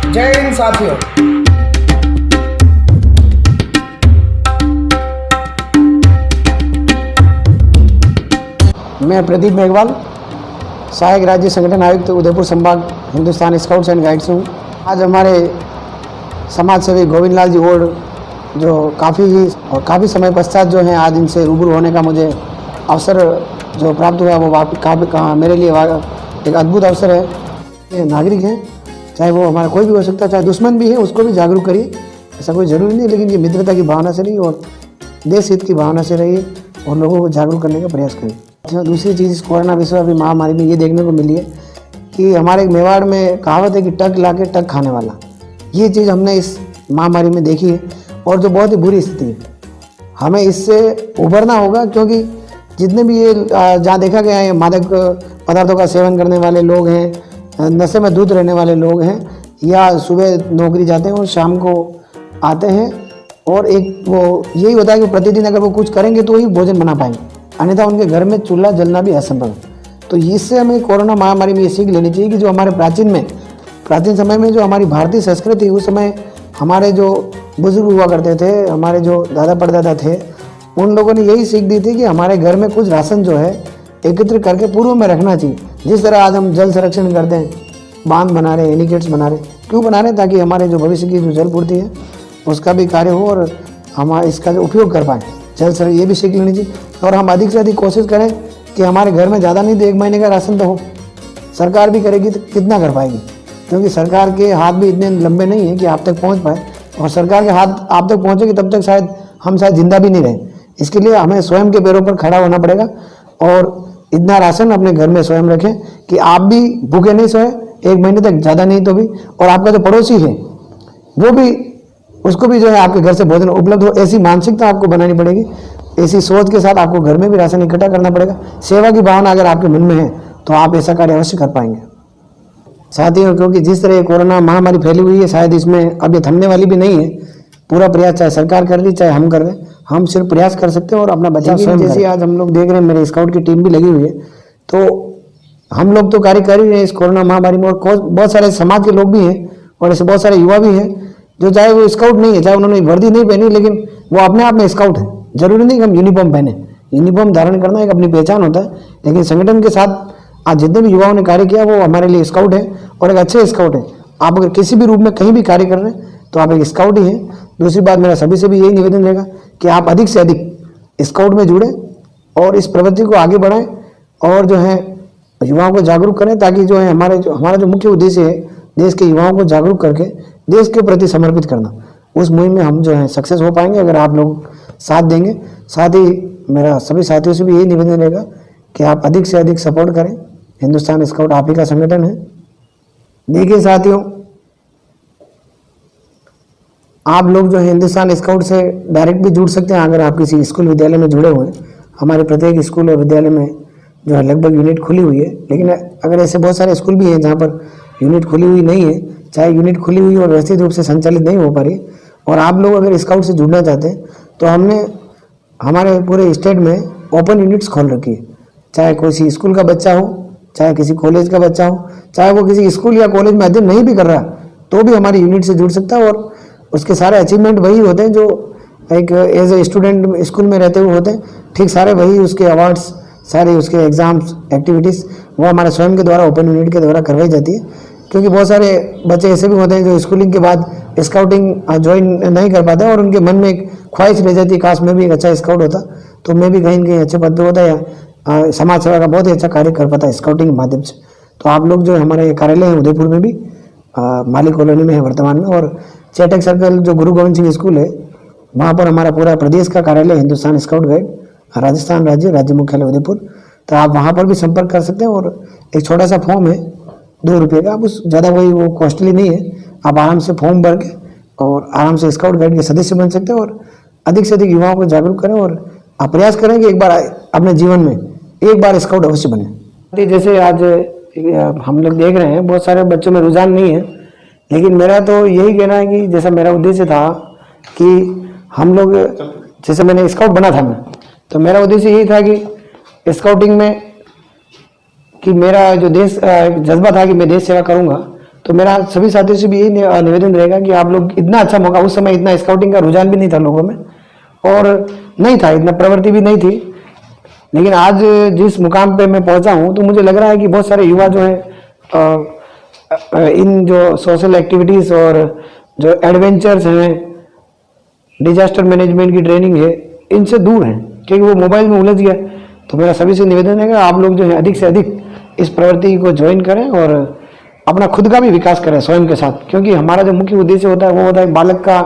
जय हिंद साथियों। मैं प्रदीप मेघवाल, सहायक राज्य संगठन आयुक्त उदयपुर संभाग हिंदुस्तान स्काउट्स एंड गाइड्स हूँ। आज हमारे समाज सेवी गोविंद लाल जी और जो काफ़ी समय पश्चात जो हैं आज इनसे रूबरू होने का मुझे अवसर जो प्राप्त हुआ वो मेरे लिए एक अद्भुत अवसर है। ये नागरिक हैं, चाहे वो हमारा कोई भी हो सकता है, चाहे दुश्मन भी है उसको भी जागरूक करिए, ऐसा कोई ज़रूरी नहीं, लेकिन ये मित्रता की भावना से रहिए और देश हित की भावना से रहिए और लोगों को जागरूक करने का प्रयास करिए। दूसरी चीज़ इस कोरोना विश्व महामारी में ये देखने को मिली है कि हमारे मेवाड़ में कहावत है कि टक ला के टक खाने वाला, ये चीज़ हमने इस महामारी में देखी है और जो बहुत ही बुरी स्थिति है। हमें इससे उभरना होगा, क्योंकि जितने भी ये जहाँ देखा गया है मादक पदार्थों का सेवन करने वाले लोग हैं, नशे में धुत रहने वाले लोग हैं, या सुबह नौकरी जाते हैं और शाम को आते हैं, और एक वो यही होता है कि प्रतिदिन अगर वो कुछ करेंगे तो ही भोजन बना पाएंगे, अन्यथा उनके घर में चूल्हा जलना भी असंभव है। तो इससे हमें कोरोना महामारी में ये सीख लेनी चाहिए कि जो हमारे प्राचीन समय में जो हमारी भारतीय संस्कृति, उस समय हमारे जो बुजुर्ग हुआ करते थे, हमारे जो दादा परदादा थे, उन लोगों ने यही सीख दी थी कि हमारे घर में कुछ राशन जो है एकत्र करके पूर्व में रखना चाहिए। जिस तरह आज हम जल संरक्षण करते हैं, बांध बना रहे हैं, एनीकेट्स बना रहे हैं, क्यों बना रहे हैं? ताकि हमारे जो भविष्य की जो जल पूर्ति है उसका भी कार्य हो और हम इसका जो उपयोग कर पाएँ। ये भी सीख लेनी चाहिए और हम अधिक से अधिक कोशिश करें कि हमारे घर में ज़्यादा नहीं तो 1 महीने का राशन तो हो। सरकार भी करेगी तो कितना कर पाएगी, क्योंकि सरकार के हाथ भी इतने लंबे नहीं हैं कि आप तक पहुंच पाए, और सरकार के हाथ आप तक पहुंचेगी तब तक शायद हम जिंदा भी नहीं रहे। इसके लिए हमें स्वयं के पैरों पर खड़ा होना पड़ेगा और इतना राशन अपने घर में स्वयं रखें कि आप भी भूखे नहीं सोए 1 महीने तक, ज़्यादा नहीं तो भी, और आपका जो पड़ोसी है वो भी, उसको भी जो है आपके घर से भोजन उपलब्ध हो। ऐसी मानसिकता आपको बनानी पड़ेगी, ऐसी सोच के साथ आपको घर में भी राशन इकट्ठा करना पड़ेगा। सेवा की भावना अगर आपके मन में है तो आप ऐसा कार्य अवश्य कर पाएंगे साथियों, क्योंकि जिस तरह कोरोना महामारी फैली हुई है, शायद इसमें अब ये थमने वाली भी नहीं है। पूरा प्रयास चाहे सरकार कर रही चाहे हम कर रहे हैं, हम सिर्फ प्रयास कर सकते हैं और अपना बचाव स्वयं। जैसे आज हम लोग देख रहे हैं, मेरे स्काउट की टीम भी लगी हुई है, तो हम लोग तो कार्य कर ही रहे हैं इस कोरोना महामारी में। और बहुत सारे समाज के लोग भी हैं और ऐसे बहुत सारे युवा भी हैं जो, चाहे वो स्काउट नहीं है, चाहे उन्होंने वर्दी नहीं पहनी, लेकिन वो अपने आप में स्काउट है। जरूरी नहीं कि हम यूनिफॉर्म पहने, यूनिफॉर्म धारण करना एक अपनी पहचान होता है, लेकिन संगठन के साथ आज जितने भी युवाओं ने कार्य किया वो हमारे लिए स्काउट है और एक अच्छे स्काउट है। आप अगर किसी भी रूप में कहीं भी कार्य कर रहे हैं तो आप एक स्काउट ही हैं। दूसरी बात, मेरा सभी से भी यही निवेदन रहेगा कि आप अधिक से अधिक स्काउट में जुड़ें और इस प्रवृत्ति को आगे बढ़ाएं और जो है युवाओं को जागरूक करें, ताकि जो है हमारा जो मुख्य उद्देश्य है देश के युवाओं को जागरूक करके देश के प्रति समर्पित करना, उस मुहिम में हम जो है सक्सेस हो पाएंगे अगर आप लोग साथ देंगे। साथ ही मेरा सभी साथियों से भी यही निवेदन रहेगा कि आप अधिक से अधिक सपोर्ट करें। हिंदुस्तान स्काउट आप ही का संगठन है। देखिए साथियों, आप लोग जो है हिंदुस्तान स्काउट से डायरेक्ट भी जुड़ सकते हैं अगर आप किसी स्कूल विद्यालय में जुड़े हुए हैं। हमारे प्रत्येक स्कूल और विद्यालय में जो है लगभग यूनिट खुली हुई है, लेकिन अगर ऐसे बहुत सारे स्कूल भी हैं जहाँ पर यूनिट खुली हुई नहीं है, चाहे यूनिट खुली हुई और व्यवस्थित रूप से संचालित नहीं हो पा रही, और आप लोग अगर स्काउट से जुड़ना चाहते हैं तो हमने हमारे पूरे स्टेट में ओपन यूनिट्स खोल रखी है। चाहे कोई स्कूल का बच्चा हो, चाहे किसी कॉलेज का बच्चा हो, चाहे वो किसी स्कूल या कॉलेज में अध्ययन नहीं भी कर रहा, तो भी हमारी यूनिट से जुड़ सकता है। और उसके सारे अचीवमेंट वही होते हैं जो एक एज ए स्टूडेंट स्कूल में रहते हुए होते हैं, ठीक सारे वही उसके अवार्ड्स, सारे उसके एग्जाम्स, एक्टिविटीज़ वो हमारे स्वयं के द्वारा ओपन यूनिट के द्वारा करवाई जाती है। क्योंकि बहुत सारे बच्चे ऐसे भी होते हैं जो स्कूलिंग के बाद स्काउटिंग ज्वाइन नहीं कर पाते और उनके मन में एक ख्वाहिश रह जाती है, काश मैं भी एक अच्छा स्काउट होता तो मैं भी कहीं न कहीं अच्छे पद पर होता या समाज सेवा का बहुत ही अच्छा कार्य कर पाता स्काउटिंग के माध्यम से। तो आप लोग जो हमारे कार्यालय है उदयपुर में भी, माली कॉलोनी में है वर्तमान में, और चेटक सर्कल जो गुरु गोविंद सिंह स्कूल है वहाँ पर हमारा पूरा प्रदेश का कार्यालय हिंदुस्तान स्काउट गाइड, राजस्थान राज्य मुख्यालय उदयपुर। तो आप वहाँ पर भी संपर्क कर सकते हैं और एक छोटा सा फॉर्म है 2 रुपये का, आप उस ज़्यादा वो कॉस्टली नहीं है, आप आराम से फॉर्म भर के और आराम से स्काउट गाइड के सदस्य बन सकते हैं और अधिक से अधिक युवाओं को जागरूक करें और आप प्रयास करें कि एक बार अपने जीवन में एक बार स्काउट अवश्य बने। जैसे आज हम लोग देख रहे हैं बहुत सारे बच्चों में रुझान नहीं है, लेकिन मेरा तो यही कहना है कि जैसा मेरा उद्देश्य था कि हम लोग, जैसे मैंने स्काउट बना था मैं, तो मेरा उद्देश्य यही था कि स्काउटिंग में कि मेरा जो देश जज्बा था कि मैं देश सेवा करूंगा, तो मेरा सभी साथियों से भी यही निवेदन रहेगा कि आप लोग, इतना अच्छा मौका, उस समय इतना स्काउटिंग का रुझान भी नहीं था लोगों में और नहीं था, इतना प्रवृत्ति भी नहीं थी, लेकिन आज जिस मुकाम पे मैं पहुंचा हूं तो मुझे लग रहा है कि बहुत सारे युवा जो है इन जो सोशल एक्टिविटीज़ और जो एडवेंचर्स हैं, डिजास्टर मैनेजमेंट की ट्रेनिंग है, इनसे दूर हैं, क्योंकि वो मोबाइल में उलझ गया। तो मेरा सभी से निवेदन है कि आप लोग जो है अधिक से अधिक इस प्रवृत्ति को ज्वाइन करें और अपना खुद का भी विकास करें स्वयं के साथ, क्योंकि हमारा जो मुख्य उद्देश्य होता है वो होता है बालक का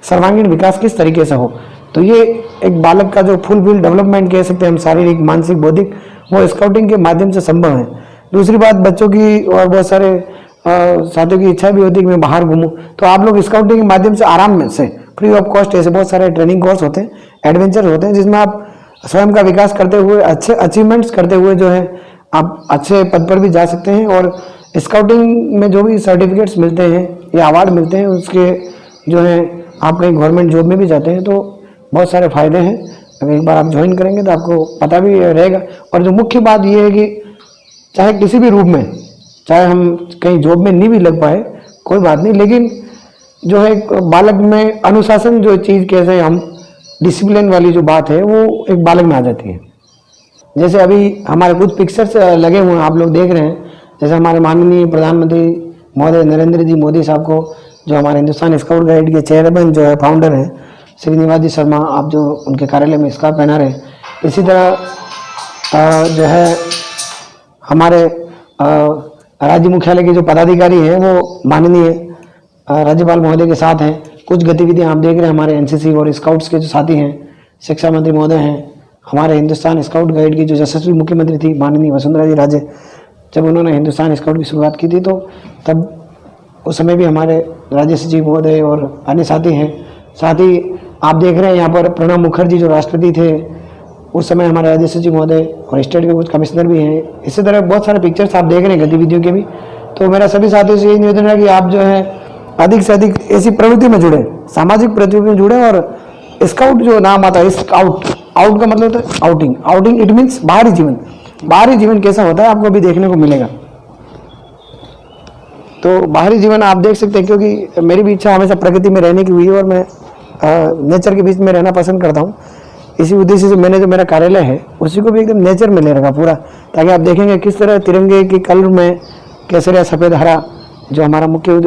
सर्वांगीण विकास किस तरीके से हो। तो ये एक बालक का जो फुलफिल डेवलपमेंट कह सकते हैं हम, शारीरिक, मानसिक, बौद्धिक, वो स्काउटिंग के माध्यम से संभव है। दूसरी बात, बच्चों की और बहुत सारे साथियों की इच्छा भी होती है कि मैं बाहर घूमूं, तो आप लोग स्काउटिंग के माध्यम से आराम में से फ्री ऑफ कॉस्ट ऐसे बहुत सारे ट्रेनिंग कोर्स होते हैं, एडवेंचर होते हैं, जिसमें आप स्वयं का विकास करते हुए, अच्छे अचीवमेंट्स करते हुए जो है आप अच्छे पद पर भी जा सकते हैं। और स्काउटिंग में जो भी सर्टिफिकेट्स मिलते हैं या अवार्ड मिलते हैं, उसके जो है आप कहीं गवर्नमेंट जॉब में भी जाते हैं तो बहुत सारे फायदे हैं। अगर एक बार आप ज्वाइन करेंगे तो आपको पता भी रहेगा। और जो मुख्य बात ये है कि चाहे किसी भी रूप में, चाहे हम कहीं जॉब में नहीं भी लग पाए कोई बात नहीं, लेकिन जो है बालक में अनुशासन जो चीज़, कैसे हम डिसिप्लिन वाली जो बात है वो एक बालक में आ जाती है। जैसे अभी हमारे कुछ पिक्चर्स लगे हुए हैं, आप लोग देख रहे हैं, जैसे हमारे माननीय प्रधानमंत्री महोदय नरेंद्र जी मोदी साहब को, जो हमारे हिंदुस्तान स्काउट गाइड के चेयरमैन जो है, फाउंडर हैं श्री निवाजी शर्मा, आप जो उनके कार्यालय में स्कार्फ पहना रहे हैं। इसी तरह जो है हमारे राज्य मुख्यालय के जो पदाधिकारी हैं वो माननीय राज्यपाल महोदय के साथ हैं। कुछ गतिविधियां आप देख रहे हैं, हमारे एनसीसी और स्काउट्स के जो साथी हैं, शिक्षा मंत्री महोदय हैं, हमारे हिंदुस्तान स्काउट गाइड की जो यशस्वी मुख्यमंत्री थी माननीय वसुंधरा जी राजे, जब उन्होंने हिंदुस्तान स्काउट की शुरुआत की थी तो तब उस समय भी हमारे राज्य सचिव महोदय और अन्य साथी हैं। साथ ही आप देख रहे हैं यहाँ पर प्रणब मुखर्जी जो राष्ट्रपति थे, उस समय हमारे राज्य सचिव महोदय और स्टेट के कुछ कमिश्नर भी हैं। इसी तरह बहुत सारे पिक्चर्स आप देख रहे हैं गतिविधियों के भी। तो मेरा सभी साथियों से यही निवेदन है कि आप जो है अधिक से अधिक ऐसी प्रवृत्ति में जुड़े, सामाजिक प्रवृत्ति में जुड़े। और स्काउट जो नाम आता है, स्काउट, आउट का मतलब होता है आउटिंग, आउटिंग इट मीन्स बाहरी जीवन। बाहरी जीवन कैसा होता है आपको अभी देखने को मिलेगा। तो बाहरी जीवन आप देख सकते हैं, क्योंकि मेरी भी इच्छा हमेशा प्रकृति में रहने की हुई है और मैं नेचर के बीच में रहना पसंद करता हूँ। इसी उद्देश्य से मैंने जो मेरा कार्यालय है उसी को भी एकदम नेचर में ले रखा पूरा, ताकि आप देखेंगे किस तरह तिरंगे के कलर में केसरिया, सफ़ेद, हरा जो हमारा मुख्य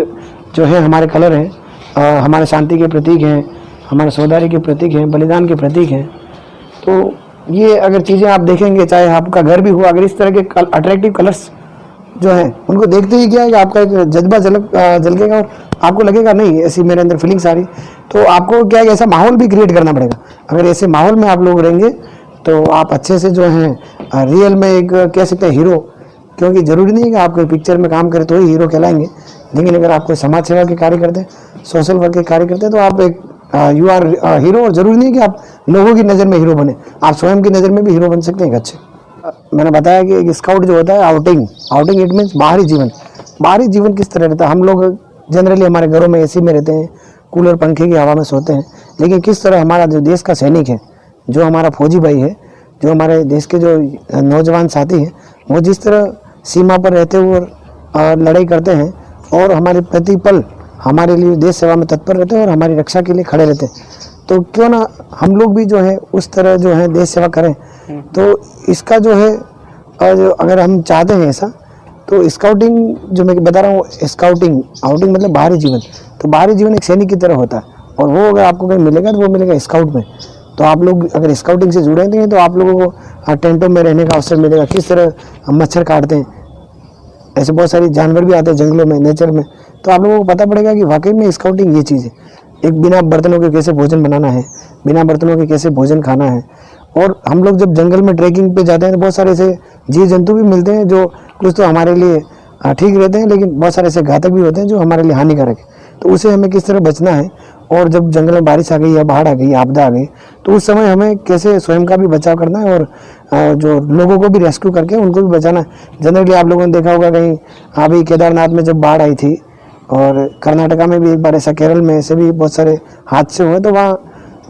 जो है हमारे कलर हैं, हमारे शांति के प्रतीक हैं, हमारे सौदारी के प्रतीक हैं, बलिदान के प्रतीक हैं। तो ये अगर चीज़ें आप देखेंगे, चाहे आपका घर भी हो, अगर इस तरह के अट्रैक्टिव कलर्स जो है उनको देखते ही क्या है कि आपका एक जज्बा झलकेगा और आपको लगेगा नहीं ऐसी मेरे अंदर फीलिंग्स आ रही। तो आपको क्या है ऐसा माहौल भी क्रिएट करना पड़ेगा। अगर ऐसे माहौल में आप लोग रहेंगे तो आप अच्छे से जो हैं रियल में एक कह सकते हैं हीरो, क्योंकि ज़रूरी नहीं है कि आप कोई पिक्चर में काम करें तो ही हीरो कहलाएंगे, लेकिन अगर आप कोई समाज सेवा के कार्य करते हैं, सोशल वर्क के कार्य करते हैं, तो आप एक यू आर हीरो। और ज़रूरी नहीं है कि आप लोगों की नज़र में हीरो बने, आप स्वयं की नज़र में भी हीरो बन सकते हैं। अच्छे मैंने बताया कि एक स्काउट जो होता है आउटिंग, आउटिंग इट मीन्स बाहरी जीवन। बाहरी जीवन किस तरह रहता है, हम लोग जनरली हमारे घरों में एसी में रहते हैं, कूलर पंखे की हवा में सोते हैं, लेकिन किस तरह हमारा जो देश का सैनिक है, जो हमारा फौजी भाई है, जो हमारे देश के जो नौजवान साथी हैं, वो जिस तरह सीमा पर रहते हुए लड़ाई करते हैं और हमारे प्रतिपल हमारे लिए देश सेवा में तत्पर रहते हैं और हमारी रक्षा के लिए खड़े रहते हैं, तो क्यों ना हम लोग भी जो है उस तरह जो है देश सेवा करें। तो इसका जो है जो अगर हम चाहते हैं ऐसा, तो स्काउटिंग जो मैं बता रहा हूँ, स्काउटिंग, आउटिंग मतलब बाहरी जीवन। तो बाहरी जीवन एक सैनिक की तरह होता है और वो अगर आपको कहीं मिलेगा तो वो मिलेगा स्काउट में। तो आप लोग अगर स्काउटिंग से जुड़े हैं तो आप लोगों को टेंटों में रहने का अवसर मिलेगा, किस तरह हम मच्छर काटते हैं, ऐसे बहुत सारी जानवर भी आते हैं जंगलों में, नेचर में। तो आप लोगों को पता पड़ेगा कि वाकई में स्काउटिंग ये चीज़ है। एक बिना बर्तनों के कैसे भोजन बनाना है, बिना बर्तनों के कैसे भोजन खाना है। और हम लोग जब जंगल में ट्रैकिंग पे जाते हैं तो बहुत सारे ऐसे जीव जंतु भी मिलते हैं जो कुछ तो हमारे लिए ठीक रहते हैं, लेकिन बहुत सारे ऐसे घातक भी होते हैं जो हमारे लिए हानिकारक है। तो उसे हमें किस तरह बचना है, और जब जंगल में बारिश आ गई या बाढ़ आ गई, आपदा आ गई, तो उस समय हमें कैसे स्वयं का भी बचाव करना है और जो लोगों को भी रेस्क्यू करके उनको भी बचाना है। जनरली आप लोगों ने देखा होगा कहीं अभी केदारनाथ में जब बाढ़ आई थी, और कर्नाटका में भी एक बार ऐसा, केरल में ऐसे भी बहुत सारे हादसे हुए, तो वहाँ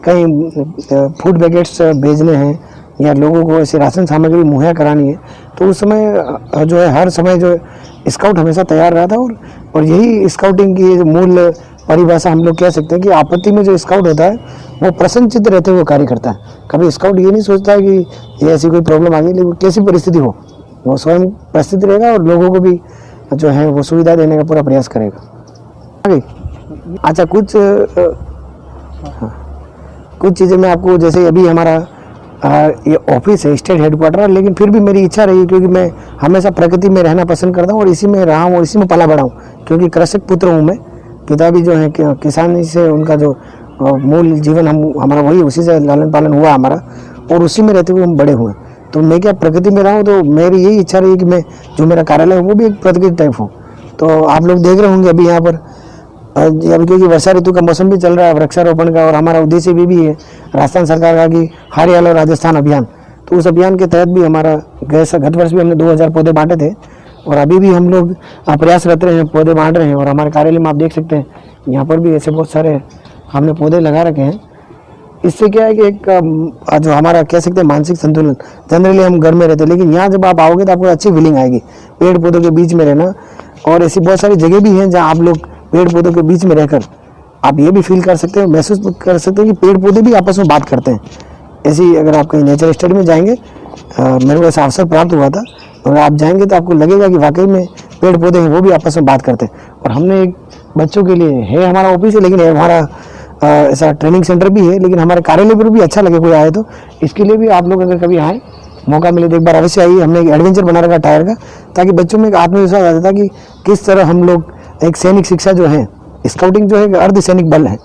कहीं फूड पैकेट्स भेजने हैं या लोगों को ऐसे राशन सामग्री मुहैया करानी है, तो उस समय जो है हर समय जो स्काउट हमेशा तैयार रहा था। और यही स्काउटिंग की मूल परिभाषा हम लोग कह सकते हैं कि आपत्ति में जो स्काउट होता है वो प्रसन्नचित्त रहते हुए कार्य करता है। कभी स्काउट ये नहीं सोचता है कि ये ऐसी कोई प्रॉब्लम आ गई, लेकिन कैसी परिस्थिति हो वो स्वयं प्रस्तुत रहेगा और लोगों को भी जो है वो सुविधा देने का पूरा प्रयास करेगा। अच्छा, कुछ चीज़ें मैं आपको, जैसे अभी हमारा ये ऑफिस है स्टेट हेडक्वार्टर, लेकिन फिर भी मेरी इच्छा रही क्योंकि मैं हमेशा प्रकृति में रहना पसंद करता हूँ और इसी में रहा हूँ और इसी में पला बड़ा हूँ, क्योंकि कृषक पुत्र हूँ मैं। पिता भी जो है किसानी से उनका जो मूल जीवन हमारा वही, उसी से लालन पालन हुआ हमारा और उसी में रहते हुए हम बड़े हुए। तो मैं क्या प्रकृति में रहा हूँ, तो मेरी यही इच्छा रही कि मैं जो मेरा कार्यालय है वो भी एक प्रकृति टाइप हो। तो आप लोग देख रहे होंगे अभी यहाँ पर अभी क्योंकि वर्षा ऋतु का मौसम भी चल रहा है वृक्षारोपण का, और हमारा उद्देश्य भी है राजस्थान सरकार का कि हरियाली और राजस्थान अभियान। तो उस अभियान के तहत भी हमारा गत वर्ष भी हमने 2000 पौधे बांटे थे और अभी भी हम लोग प्रयासरत रहे हैं, पौधे बांट रहे हैं। और हमारे कार्यालय में आप देख सकते हैं यहाँ पर भी ऐसे बहुत सारे हमने पौधे लगा रखे हैं। इससे क्या है कि एक जो हमारा कह सकते हैं मानसिक संतुलन, जनरली हम घर में रहते हैं, लेकिन यहाँ जब आप आओगे तो आपको अच्छी फीलिंग आएगी पेड़ पौधों के बीच में रहना। और ऐसी बहुत सारी जगह भी हैं जहाँ आप लोग पेड़ पौधों के बीच में रहकर आप ये भी फील कर सकते हैं, महसूस कर सकते हैं कि पेड़ पौधे भी आपस में बात करते हैं। ऐसी अगर आप कहीं नेचर स्टडी में जाएंगे, मेरे को ऐसा अवसर प्राप्त हुआ था, और आप जाएंगे तो आपको लगेगा कि वाकई में पेड़ पौधे हैं वो भी आपस में बात करते हैं। और हमने एक बच्चों के लिए है, हमारा ऑफिस है, लेकिन हमारा ऐसा ट्रेनिंग सेंटर भी है, लेकिन हमारे कार्यालय पर भी अच्छा लगे कोई आए तो इसके लिए भी आप लोग अगर कभी आए, मौका मिले तो एक बार अवश्य आइए। हमने एक एडवेंचर बना रखा टायर का, ताकि बच्चों में एक आत्मविश्वास आ जाता कि किस तरह हम लोग एक सैनिक शिक्षा जो है, स्काउटिंग जो है अर्ध सैनिक बल है,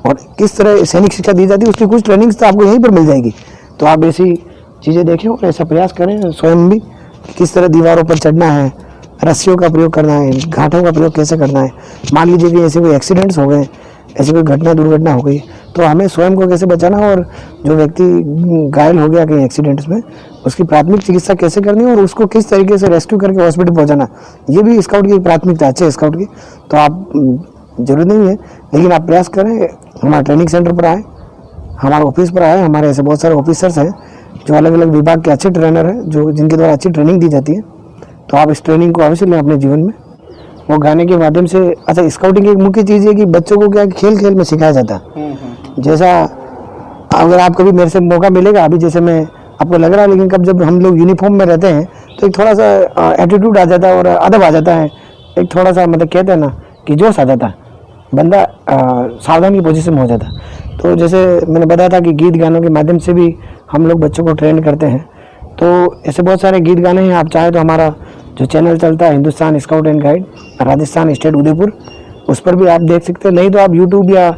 और किस तरह सैनिक शिक्षा दी जाती है उसकी कुछ ट्रेनिंग्स तो आपको यहीं पर मिल जाएगी। तो आप ऐसी चीज़ें देखें और ऐसा प्रयास करें स्वयं भी, किस तरह दीवारों पर चढ़ना है, रस्सियों का प्रयोग करना है, घाटों का प्रयोग कैसे करना है। मान लीजिए कि ऐसे कोई एक्सीडेंट्स हो गए, ऐसी कोई दुर्घटना हो गई, तो हमें स्वयं को कैसे बचाना, और जो व्यक्ति घायल हो गया कहीं एक्सीडेंट्स में उसकी प्राथमिक चिकित्सा कैसे करनी है और उसको किस तरीके से रेस्क्यू करके हॉस्पिटल पहुंचाना, ये भी स्काउट की प्राथमिकता अच्छे स्काउट की। तो आप जरूरी नहीं है, लेकिन आप प्रयास करें, हमारे ट्रेनिंग सेंटर पर आए, हमारे ऑफिस पर आए। हमारे ऐसे बहुत सारे ऑफिसर्स हैं जो अलग अलग विभाग के अच्छे ट्रेनर हैं, जो जिनके द्वारा अच्छी ट्रेनिंग दी जाती है। तो आप इस ट्रेनिंग को अवश्य लें अपने जीवन में। वो गाने के माध्यम से, अच्छा, स्काउटिंग की एक मुख्य चीज़ है कि बच्चों को क्या खेल खेल में सिखाया जाता है। जैसा अगर आप कभी मेरे से मौका मिलेगा, अभी जैसे मैं आपको लग रहा है, लेकिन कब जब हम लोग यूनिफॉर्म में रहते हैं तो एक थोड़ा सा एटीट्यूड आ जाता है और अदब आ जाता है, एक थोड़ा सा मतलब कहते हैं ना कि जोश आ जाता है, बंदा सावधान की पोजीशन में हो जाता है। तो जैसे मैंने बताया था कि गीत गानों के माध्यम से भी हम लोग बच्चों को ट्रेन करते हैं। तो ऐसे बहुत सारे गीत गाने हैं, आप चाहे तो हमारा जो चैनल चलता है Hindustan scout and guide Rajasthan state Udaipur, उस पर भी आप देख सकते हैं। नहीं तो आप यूट्यूब या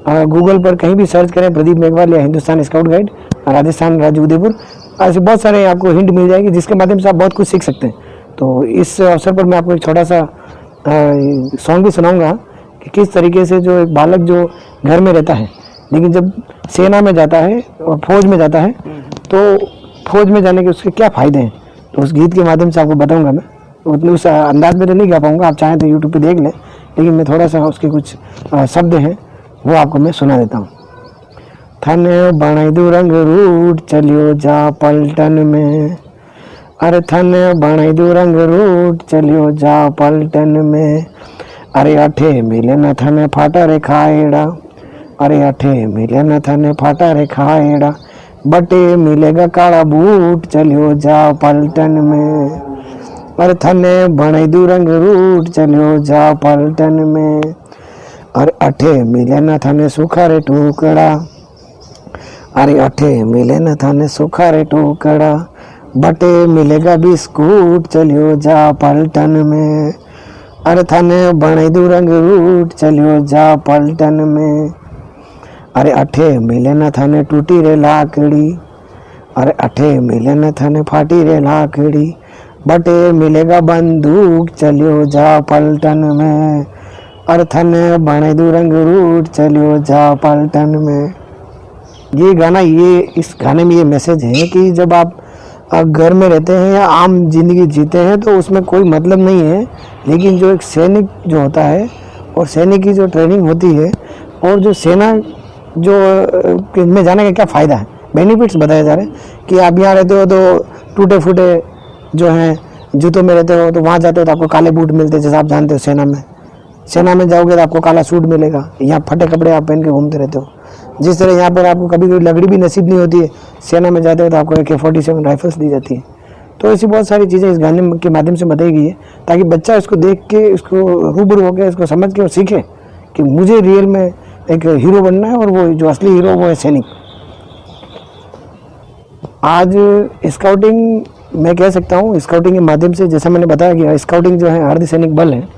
गूगल पर कहीं भी सर्च करें प्रदीप मेघवाल या हिंदुस्तान स्काउट गाइड राजस्थान राज्य उदयपुर, ऐसे बहुत सारे आपको हिंट मिल जाएगी जिसके माध्यम से आप बहुत कुछ सीख सकते हैं। तो इस अवसर पर मैं आपको एक छोटा सा सॉन्ग भी सुनाऊंगा कि किस तरीके से जो एक बालक जो घर में रहता है, लेकिन जब सेना में जाता है और फौज में जाता है, तो फौज में जाने के उसके क्या फ़ायदे हैं, तो उस गीत के माध्यम से आपको बताऊंगा। मैं उतने उस अंदाज में तो नहीं गा पाऊंगा, आप चाहें तो यूट्यूब पे देख लें, लेकिन मैं थोड़ा सा उसके कुछ शब्द हैं वो आपको मैं सुना देता हूँ। थने बणाई दू रंग रूट चलियो जा पलटन में, अरे थने बणाई दू रंग रूट चलियो जा पलटन में, अरे अठे मिले न थने फाटा रे खाएड़ा, अरे अठे मिले न थने फाटा रे खाएड़ा, बटे मिलेगा काला बूट चलियो जा पलटन में, अरे थने बणाई दू रंग रूट चलियो जा पलटन में, अरे अठे मिले न थने सूखा रे टुकड़ा, अरे अठे मिले न थने सूखा रे टुकड़ा, बटे मिलेगा बिस्कुट चलियो जा पलटन में, अरे थने बणाई दू रंग रूट चलियो जा पलटन में, अरे अठे मिले न थने टूटी रे लाकड़ी, अरे अठे मिले न थने फाटी रे लाकड़ी, बटे मिलेगा बंदूक चलियो जा पलटन में, अरे थने बणाई दू रंग रूट चलियो जा पलटन में। ये गाना, ये इस गाने में ये मैसेज है कि जब आप घर में रहते हैं या आम जिंदगी जीते हैं तो उसमें कोई मतलब नहीं है, लेकिन जो एक सैनिक जो होता है और सैनिक की जो ट्रेनिंग होती है और जो सेना जो में जाने का क्या फ़ायदा है, बेनिफिट्स बताए जा रहे हैं कि आप यहाँ रहते हो तो टूटे फूटे जो हैं जूतों में रहते हो तो वहाँ जाते हो तो आपको काले बूट मिलते हैं, जैसे आप जानते हो सेना में जाओगे तो आपको काला सूट मिलेगा। यहाँ फटे कपड़े आप पहन के घूमते रहते हो। जिस तरह यहाँ पर आपको कभी कोई लकड़ी भी नसीब नहीं होती है, सेना में जाते हो तो आपको AK-47 राइफल्स दी जाती है। तो ऐसी बहुत सारी चीज़ें इस गाने के माध्यम से बताई गई है, ताकि बच्चा इसको देख के, इसको रूबरू होकर, इसको समझ के और सीखे कि मुझे रियल में एक हीरो बनना है, और वो जो असली हीरो वो है सैनिक। आज स्काउटिंग मैं कह सकता हूँ, स्काउटिंग के माध्यम से, जैसा मैंने बताया कि स्काउटिंग जो है अर्धसैनिक बल है।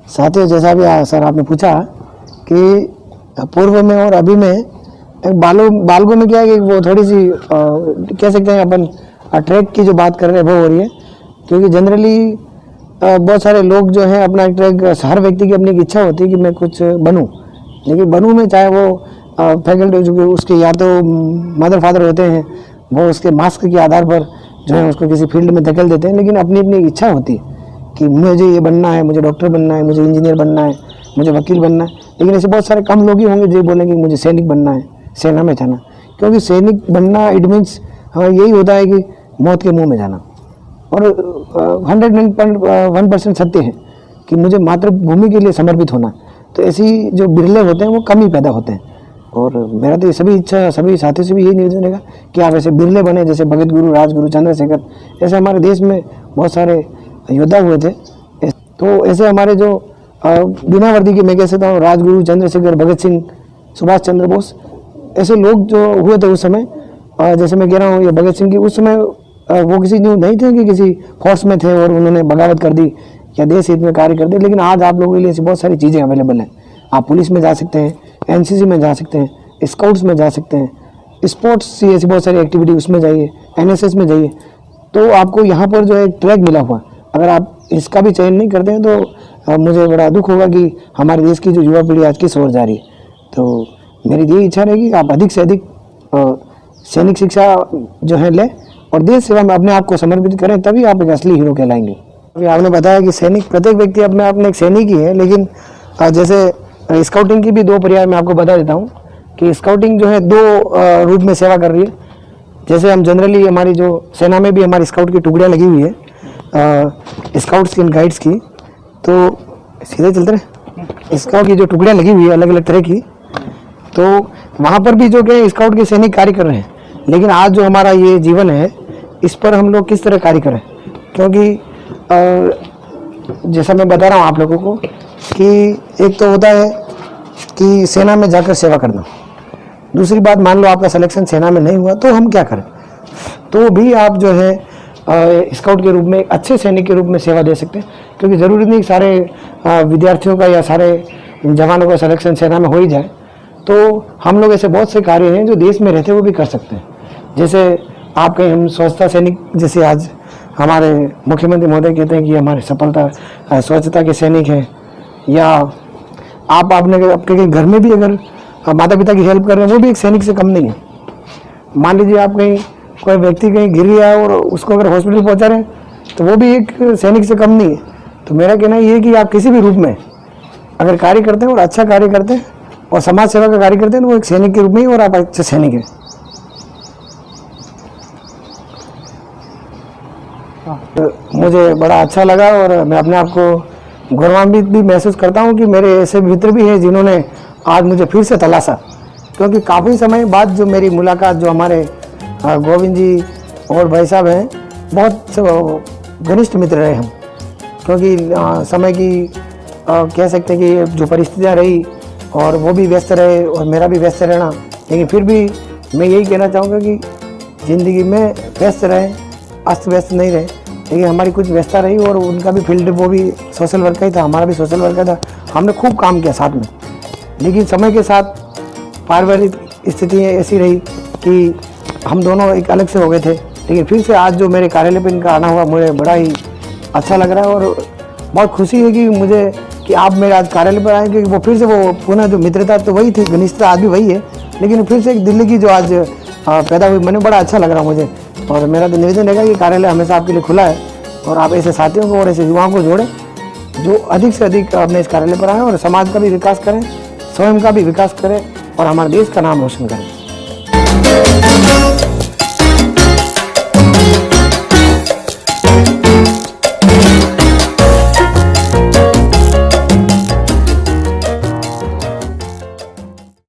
साथियों, जैसा भी सर आपने पूछा कि पूर्व में और अभी में बालगों में क्या है कि वो थोड़ी सी कह सकते हैं अपन ट्रैक की जो बात कर रहे हैं वो हो रही है, क्योंकि जनरली बहुत सारे लोग जो हैं अपना ट्रैक, हर व्यक्ति की अपनी इच्छा होती है कि मैं कुछ बनूं, लेकिन बनूं में चाहे वो फैकल्टी जो उसके या तो मदर फादर होते हैं, वो उसके मार्क्स के आधार पर जो है उसको किसी फील्ड में धकेल देते हैं, लेकिन अपनी अपनी इच्छा होती है कि मुझे ये बनना है, मुझे डॉक्टर बनना है, मुझे इंजीनियर बनना है, मुझे वकील बनना है। लेकिन ऐसे बहुत सारे कम लोग ही होंगे जो बोलेंगे मुझे सैनिक बनना है, सेना में जाना। क्योंकि सैनिक बनना इट मीन्स यही होता है कि मौत के मुंह में जाना। और 101% सत्य है कि मुझे मातृभूमि के लिए समर्पित होना। तो ऐसी जो बिरले होते हैं वो कम ही पैदा होते हैं। और मेरा तो ये सभी इच्छा, सभी साथियों से भी यही निवेदन है कि आप ऐसे बिरले बने, जैसे भगत गुरु, राजगुरु, चंद्रशेखर। ऐसे हमारे देश में बहुत सारे योद्धा हुए थे। तो ऐसे हमारे जो बिना वर्दी के, मैं कह सकता हूँ, राजगुरु, चंद्रशेखर, भगत सिंह, सुभाष चंद्र बोस, ऐसे लोग जो हुए थे उस समय, जैसे मैं कह रहा हूँ ये भगत सिंह की, उस समय वो किसी न्यू नहीं थे कि किसी फोर्स में थे और उन्होंने बगावत कर दी या देश हित में कार्य कर दिया। लेकिन आज आप लोगों के लिए ऐसी बहुत सारी चीज़ें अवेलेबल हैं। आप पुलिस में जा सकते हैं, NCC में जा सकते हैं, स्काउट्स में जा सकते हैं, स्पोर्ट्स की ऐसी बहुत सारी एक्टिविटी उसमें जाइए, NSS में जाइए। तो आपको यहाँ पर जो है एक ट्रैक मिला हुआ, अगर आप इसका भी चयन नहीं करते हैं तो मुझे बड़ा दुख होगा कि हमारे देश की जो युवा पीढ़ी आज किस ओर जा रही है। तो मेरी यही इच्छा रहेगी कि आप अधिक से अधिक सैनिक शिक्षा जो है लें और देश सेवा में अपने आप को समर्पित करें, तभी आप एक असली हीरो कहलाएंगे। अभी आपने बताया कि सैनिक, प्रत्येक व्यक्ति अपने आप में एक सैनिक ही है, लेकिन जैसे स्काउटिंग की भी दो पर्याय मैं आपको बता देता हूँ कि स्काउटिंग जो है दो रूप में सेवा कर रही है। जैसे हम जनरली, हमारी जो सेना में भी हमारी स्काउट की टुकड़ियाँ लगी हुई है, स्काउट्स एंड गाइड्स की। तो सीधे चलते रहे, स्काउट की जो टुकड़ियाँ लगी हुई है अलग अलग तरह की, तो वहाँ पर भी जो कि स्काउट के सैनिक कार्य कर रहे हैं। लेकिन आज जो हमारा ये जीवन है, इस पर हम लोग किस तरह कार्य करें, क्योंकि जैसा मैं बता रहा हूँ आप लोगों को कि एक तो होता है कि सेना में जाकर सेवा करना, दूसरी बात मान लो आपका सिलेक्शन सेना में नहीं हुआ तो हम क्या करें। तो भी आप जो है स्काउट के रूप में, एक अच्छे सैनिक के रूप में सेवा दे सकते हैं, क्योंकि ज़रूरी नहीं सारे विद्यार्थियों का या सारे जवानों का सिलेक्शन सेना में हो ही जाए। तो हम लोग ऐसे बहुत से कार्य हैं जो देश में रहते हुए भी कर सकते हैं। जैसे आप कहीं, हम स्वच्छता सैनिक, जैसे आज हमारे मुख्यमंत्री महोदय कहते हैं कि हमारे सफलता स्वच्छता के सैनिक हैं, या आप आपके घर में भी अगर माता पिता की हेल्प कर रहे हैं, वो भी एक सैनिक से कम नहीं है। मान लीजिए आप कहीं, कोई व्यक्ति कहीं गिर गया और उसको अगर हॉस्पिटल पहुंचा रहे हैं, तो वो भी एक सैनिक से कम नहीं है। तो मेरा कहना ये है कि आप किसी भी रूप में अगर कार्य करते हैं और अच्छा कार्य करते हैं और समाज सेवा का कार्य करते हैं, तो वो एक सैनिक के रूप में ही, और आप अच्छे सैनिक हैं। मुझे बड़ा अच्छा लगा और मैं अपने आप को गौरवान्वित भी महसूस करता हूं कि मेरे ऐसे मित्र भी हैं जिन्होंने आज मुझे फिर से तलाशा, क्योंकि काफ़ी समय बाद जो मेरी मुलाकात, जो हमारे गोविंद जी और भाई साहब हैं, बहुत घनिष्ठ मित्र रहे हम। क्योंकि समय की कह सकते हैं कि जो परिस्थितियाँ रही, और वो भी व्यस्त रहे और मेरा भी व्यस्त रहना, लेकिन फिर भी मैं यही कहना चाहूँगा कि ज़िंदगी में व्यस्त रहें, अस्त व्यस्त नहीं रहे। लेकिन हमारी कुछ व्यस्तता रही, और उनका भी फील्ड, वो भी सोशल वर्क का ही था, हमारा भी सोशल वर्क का था। हमने खूब काम किया साथ में, लेकिन समय के साथ पारिवारिक स्थितियाँ ऐसी रही कि हम दोनों एक अलग से हो गए थे। लेकिन फिर से आज जो मेरे कार्यालय पर इनका आना हुआ, मुझे बड़ा ही अच्छा लग रहा है, और बहुत खुशी है कि मुझे, कि आप मेरे आज कार्यालय पर आए, क्योंकि वो फिर से वो पुनः जो मित्रता तो वही थी, घनिष्ठता आज भी वही है, लेकिन फिर से एक दिल्ली की जो आज पैदा हुई, मैंने बड़ा अच्छा लग रहा मुझे। और मेरा तो निवेदन रहेगा कि कार्यालय हमेशा आपके लिए खुला है, और आप ऐसे साथियों को और ऐसे युवाओं को जोड़ें जो अधिक से अधिक अपने इस कार्यालय पर आएँ और समाज का भी विकास करें, स्वयं का भी विकास करें, और हमारे देश का नाम रोशन करें।